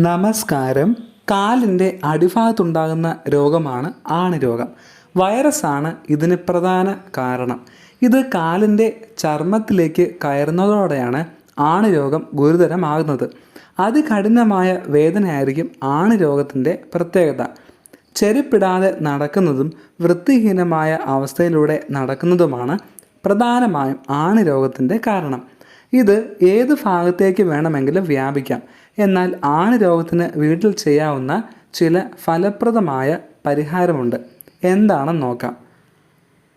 നമസ്കാരം. കാലിൻ്റെ അടിഭാഗത്തുണ്ടാകുന്ന രോഗമാണ് ആണിരോഗം. വൈറസാണ് ഇതിന് പ്രധാന കാരണം. ഇത് കാലിൻ്റെ ചർമ്മത്തിലേക്ക് കയറുന്നതോടെയാണ് ആണിരോഗം ഗുരുതരമാകുന്നത്. അതികഠിനമായ വേദനയായിരിക്കും ആണിരോഗത്തിൻ്റെ പ്രത്യേകത. ചെരുപ്പിടാതെ നടക്കുന്നതും വൃത്തിഹീനമായ അവസ്ഥയിലൂടെ നടക്കുന്നതുമാണ് പ്രധാനമായും ആണിരോഗത്തിൻ്റെ കാരണം. ഇത് ഏത് ഭാഗത്തേക്ക് വേണമെങ്കിലും വ്യാപിക്കാം. എന്നാൽ ആണിരോഗത്തിന് വീട്ടിൽ ചെയ്യാവുന്ന ചില ഫലപ്രദമായ പരിഹാരമുണ്ട്. എന്താണെന്ന് നോക്കാം.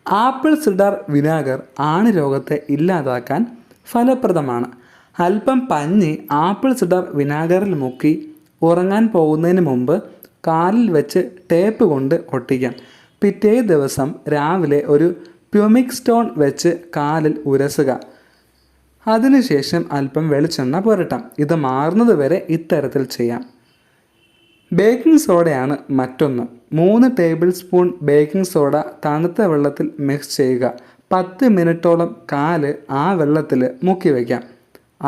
ആപ്പിൾ സിഡർ വിനാഗർ ആണിരോഗത്തെ ഇല്ലാതാക്കാൻ ഫലപ്രദമാണ്. അല്പം പഞ്ഞി ആപ്പിൾ സിഡർ വിനാഗറിൽ മുക്കി ഉറങ്ങാൻ പോകുന്നതിന് മുമ്പ് കാലിൽ വെച്ച് ടേപ്പ് കൊണ്ട് ഒട്ടിക്കാം. പിറ്റേ ദിവസം രാവിലെ ഒരു പ്യൂമിക് സ്റ്റോൺ വെച്ച് കാലിൽ ഉരസുക. അതിനുശേഷം അല്പം വെളിച്ചെണ്ണ പുരട്ടാം. ഇത് മാറുന്നത് വരെ ഇത്തരത്തിൽ ചെയ്യാം. ബേക്കിംഗ് സോഡയാണ് മറ്റൊന്ന്. 3 ടേബിൾ സ്പൂൺ ബേക്കിംഗ് സോഡ തണുത്ത വെള്ളത്തിൽ മിക്സ് ചെയ്യുക. 10 മിനിറ്റോളം കാല് ആ വെള്ളത്തിൽ മുക്കി വയ്ക്കാം.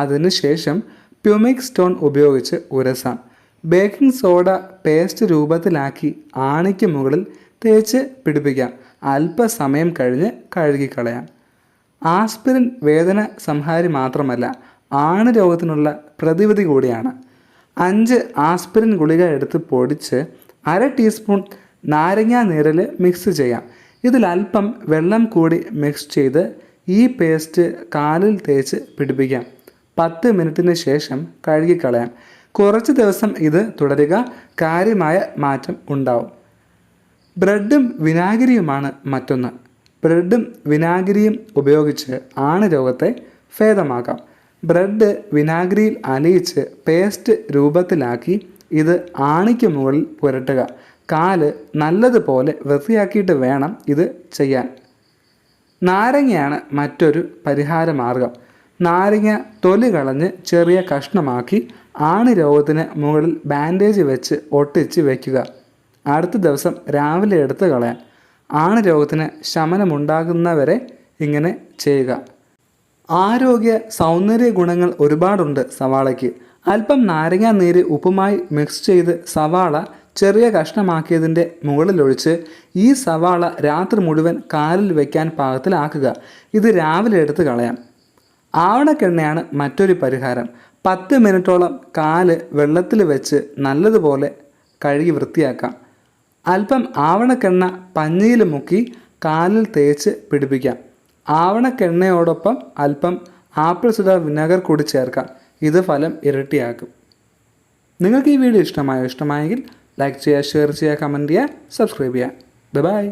അതിനുശേഷം പ്യൂമിക് സ്റ്റോൺ ഉപയോഗിച്ച് ഉരസാം. ബേക്കിംഗ് സോഡ പേസ്റ്റ് രൂപത്തിലാക്കി ആണിക്ക് മുകളിൽ തേച്ച് പിടിപ്പിക്കാം. അല്പസമയം കഴിഞ്ഞ് കഴുകിക്കളയാം. ആസ്പിരിൻ വേദന സംഹാരി മാത്രമല്ല, ആണിരോഗത്തിനുള്ള പ്രതിവിധി കൂടിയാണ്. 5 ആസ്പിരിൻ ഗുളിക എടുത്ത് പൊടിച്ച് 1/2 ടീസ്പൂൺ നാരങ്ങാ നീരിൽ മിക്സ് ചെയ്യാം. ഇതിൽ അല്പം വെള്ളം കൂടി മിക്സ് ചെയ്ത് ഈ പേസ്റ്റ് കാലിൽ തേച്ച് പിടിപ്പിക്കാം. 10 മിനിറ്റിന് ശേഷം കഴുകിക്കളയാം. കുറച്ച് ദിവസം ഇത് തുടരുക. കാര്യമായ മാറ്റം ഉണ്ടാവും. ബ്രെഡും വിനാഗിരിയുമാണ് മറ്റൊന്ന്. ബ്രെഡും വിനാഗിരിയും ഉപയോഗിച്ച് ആണിരോഗത്തെ ഭേദമാക്കാം. ബ്രെഡ് വിനാഗിരിയിൽ അലിയിച്ച് പേസ്റ്റ് രൂപത്തിലാക്കി ഇത് ആണിക്ക് മുകളിൽ പുരട്ടുക. കാല് നല്ലതുപോലെ വൃത്തിയാക്കിയിട്ട് വേണം ഇത് ചെയ്യാൻ. നാരങ്ങയാണ് മറ്റൊരു പരിഹാര മാർഗം. നാരങ്ങ തൊലി കളഞ്ഞ് ചെറിയ കഷ്ണമാക്കി ആണിരോഗത്തിന് മുകളിൽ ബാൻഡേജ് വെച്ച് ഒട്ടിച്ച് വയ്ക്കുക. അടുത്ത ദിവസം രാവിലെ എടുത്ത് കളയാം. ആണിരോഗത്തിന് ശമനമുണ്ടാകുന്നവരെ ഇങ്ങനെ ചെയ്യുക. ആരോഗ്യ സൗന്ദര്യ ഗുണങ്ങൾ ഒരുപാടുണ്ട് സവാളയ്ക്ക്. അല്പം നാരങ്ങാ നീര് ഉപ്പുമായി മിക്സ് ചെയ്ത് സവാള ചെറിയ കഷ്ണമാക്കിയതിൻ്റെ മുകളിലൊഴിച്ച് ഈ സവാള രാത്രി മുഴുവൻ കാലിൽ വയ്ക്കാൻ പാകത്തിലാക്കുക. ഇത് രാവിലെ എടുത്ത് കളയാം. ആവണക്കെണ്ണയാണ് മറ്റൊരു പരിഹാരം. 10 മിനിറ്റോളം കാല് വെള്ളത്തിൽ വെച്ച് നല്ലതുപോലെ കഴുകി വൃത്തിയാക്കാം. അല്പം ആവണക്കെണ്ണ പഞ്ഞിയിൽ മുക്കി കാലിൽ തേച്ച് പിടിപ്പിക്കാം. ആവണക്കെണ്ണയോടൊപ്പം അല്പം ആപ്പിൾ സിഡർ വിനാഗർ കൂടി ചേർക്കാം. ഇത് ഫലം ഇരട്ടിയാക്കും. നിങ്ങൾക്ക് ഈ വീഡിയോ ഇഷ്ടമായെങ്കിൽ ലൈക്ക് ചെയ്യുക, ഷെയർ ചെയ്യുക, കമൻറ്റ് ചെയ്യുക, സബ്സ്ക്രൈബ് ചെയ്യുക. ബൈ.